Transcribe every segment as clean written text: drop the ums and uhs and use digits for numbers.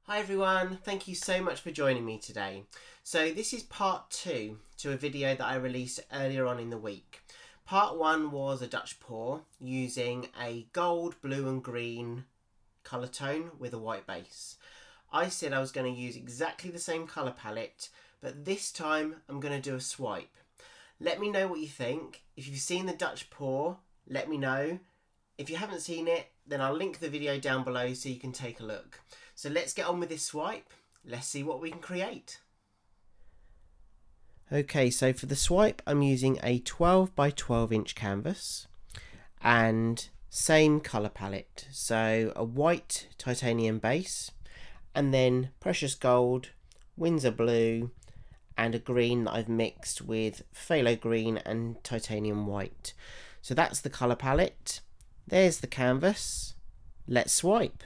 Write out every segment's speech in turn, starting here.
Hi everyone, thank you so much for joining me today. So this is part 2 to a video that I released earlier on in the week. Part 1 was a Dutch pour using a gold, blue and green colour tone with a white base. I said I was going to use exactly the same colour palette, but this time I'm going to do a swipe. Let me know what you think. If you've seen the Dutch pour, let me know. If you haven't seen it, then I'll link the video down below so you can take a look. So let's get on with this swipe. Let's see what we can create. Okay, so for the swipe, I'm using a 12 by 12 inch canvas and same colour palette. So a white titanium base and then precious gold, Winsor blue and a green that I've mixed with phthalo green and titanium white. So that's the colour palette. There's the canvas. Let's swipe.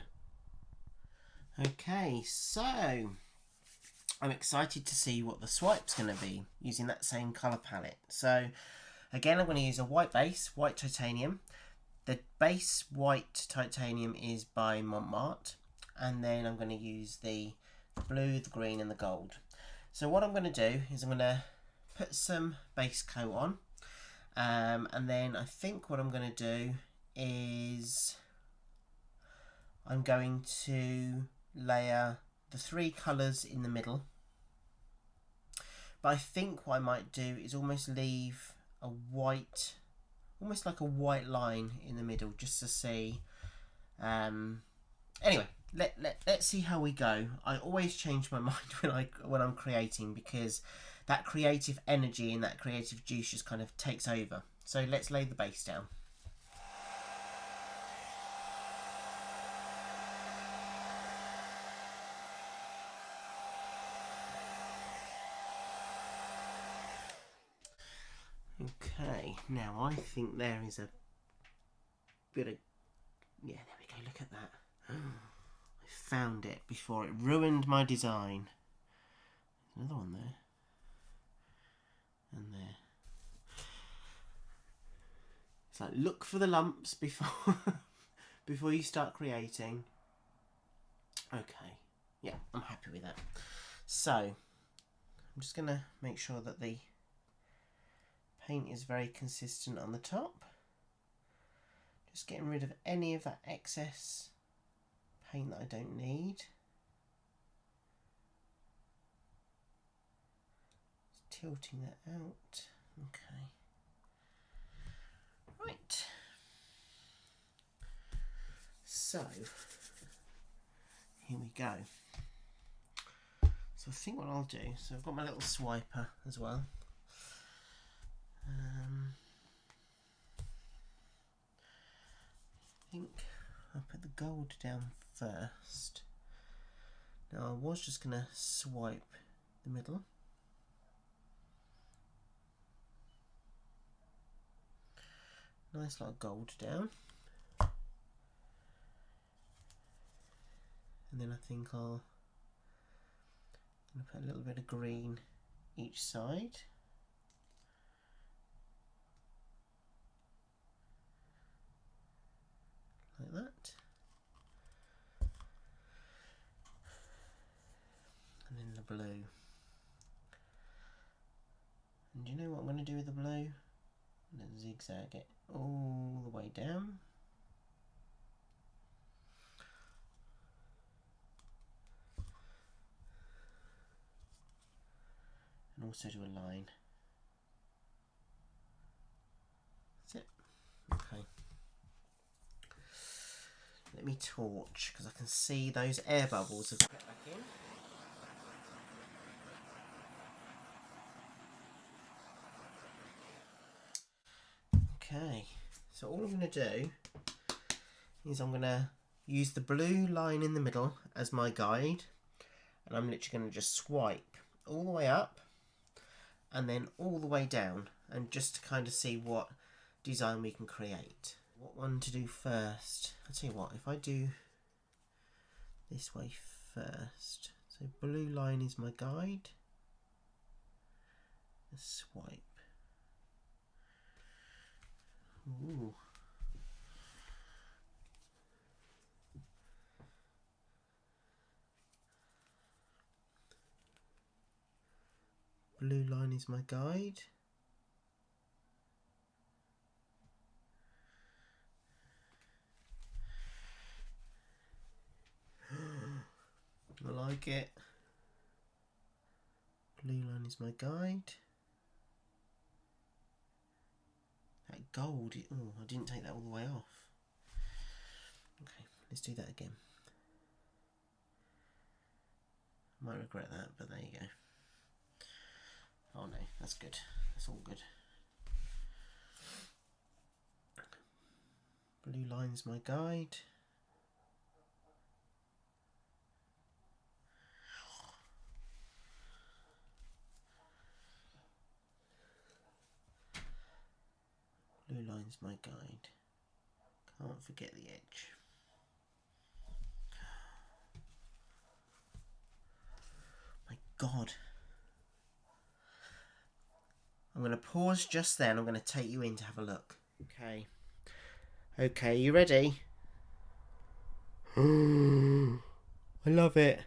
Okay, so I'm excited to see what the swipe's going to be using that same colour palette. So again, I'm going to use a white base, white titanium. The base white titanium is by Mont Marte, and then I'm going to use the blue, the green and the gold. So what I'm going to do is I'm going to put some base coat on, and then I think what I'm going to do is I'm going to layer the 3 colours in the middle, but I think what I might do is almost leave a white, almost like a white line in the middle, just to see. Anyway, let's see how we go. I always change my mind when I'm creating, because that creative energy and that creative juice just kind of takes over. So let's lay the base down. Okay, now I think there is a bit of, yeah, there we go, look at that. I found it before it ruined my design. There's another one there. And there. It's like, look for the lumps before before you start creating. Okay, yeah, I'm happy with that. So, I'm just going to make sure that the paint is very consistent on the top. Just getting rid of any of that excess paint that I don't need. Just tilting that out. Okay. Right. So, here we go. So I think what I'll do, so I've got my little swiper as well. I think I'll put the gold down first. Now I was just going to swipe the middle. Nice lot of gold down. And then I think I'll put a little bit of green each side. Like that. And then the blue. And do you know what I'm going to do with the blue? I'm going to zigzag it all the way down. And also do a line. That's it. Okay. Let me torch, because I can see those air bubbles have got back in. Okay, so all I'm going to do is I'm going to use the blue line in the middle as my guide, and I'm literally going to just swipe all the way up and then all the way down, and just to kind of see what design we can create. What one to do first? I'll tell you what, if I do this way first, so blue line is my guide, a swipe. Ooh. blue line is my guide. I like it. Blue line is my guide. That gold, oh, I didn't take that all the way off. Okay, let's do that again. Might regret that, but there you go. Oh no, that's good. That's all good. Blue line's my guide. Blue line's my guide. Can't forget the edge. My God. I'm going to pause just then. I'm going to take you in to have a look. Okay. Okay, you ready? I love it.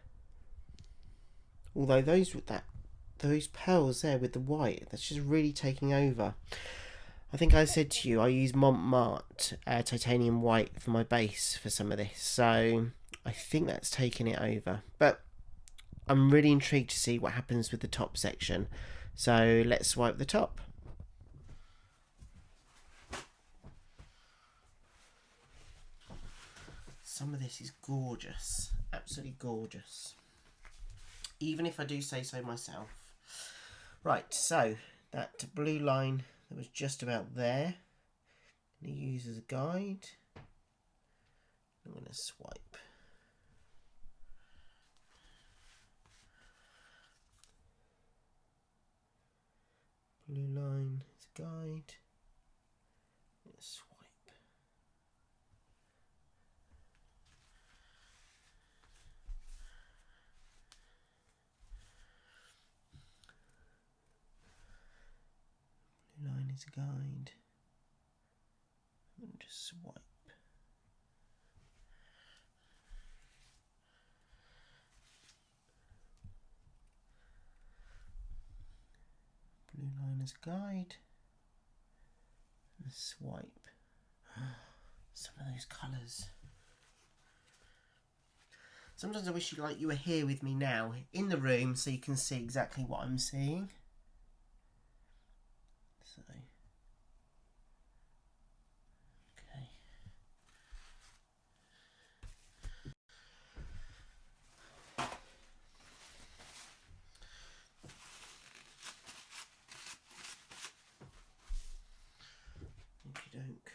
Although those pearls there with the white, that's just really taking over. I think I said to you I use Mont Marte titanium white for my base for some of this, so I think that's taken it over. But I'm really intrigued to see what happens with the top section. So let's swipe the top. Some of this is gorgeous, absolutely gorgeous. Even if I do say so myself. Right, so that blue line that was just about there, I'm going to use as a guide. I'm going to swipe. Blue line is a guide. Swipe. Blue line is a guide. And just swipe. Blue line is a guide. And swipe. Some of those colours. Sometimes I wish you were here with me now in the room so you can see exactly what I'm seeing. So, okay. Okie doke.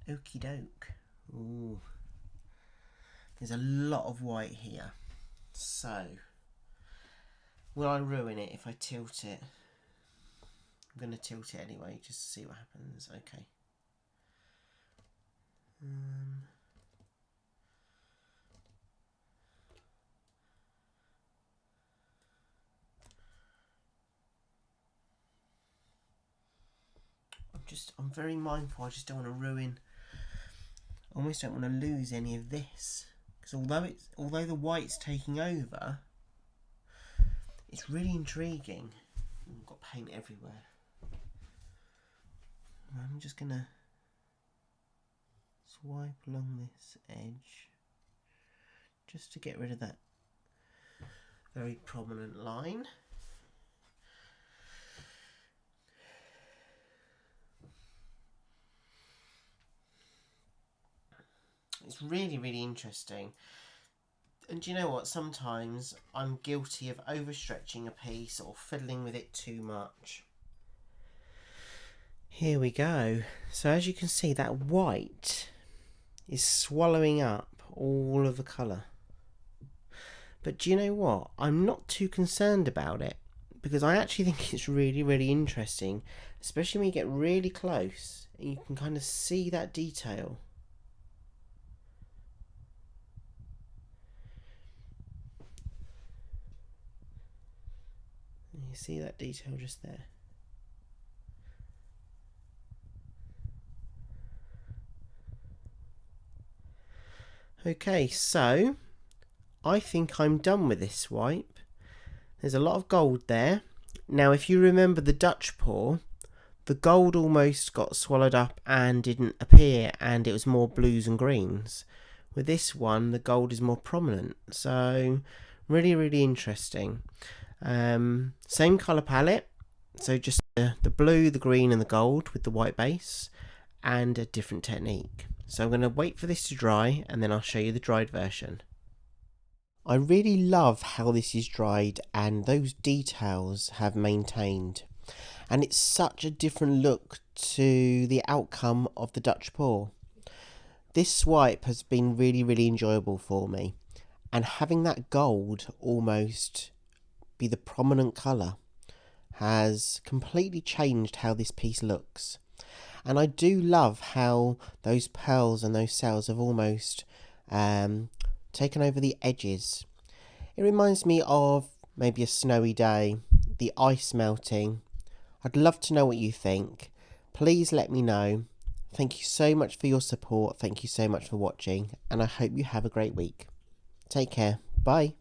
Okie doke. Ooh. There's a lot of white here. So, will I ruin it if I tilt it? I'm going to tilt it anyway, just to see what happens. Okay. I'm very mindful. I just don't want to ruin. I almost don't want to lose any of this. Because although the white's taking over, it's really intriguing. I've got paint everywhere. I'm just gonna swipe along this edge just to get rid of that very prominent line. It's really, really interesting. And do you know what? Sometimes I'm guilty of overstretching a piece or fiddling with it too much. Here we go. So as you can see, that white is swallowing up all of the colour. But do you know what? I'm not too concerned about it because I actually think it's really, really interesting, especially when you get really close and you can kind of see that detail. You see that detail just there. Okay, so I think I'm done with this swipe, There's a lot of gold there. Now if you remember the Dutch pour, the gold almost got swallowed up and didn't appear, and it was more blues and greens. With this one, the gold is more prominent, so really interesting. Same colour palette, so just the blue, the green and the gold with the white base, and a different technique. So I'm going to wait for this to dry and then I'll show you the dried version. I really love how this is dried and those details have maintained. And it's such a different look to the outcome of the Dutch pour. This swipe has been really enjoyable for me, and having that gold almost be the prominent colour has completely changed how this piece looks. And I do love how those pearls and those cells have almost taken over the edges. It reminds me of maybe a snowy day, the ice melting. I'd love to know what you think. Please let me know. Thank you so much for your support. Thank you so much for watching, and I hope you have a great week. Take care. Bye.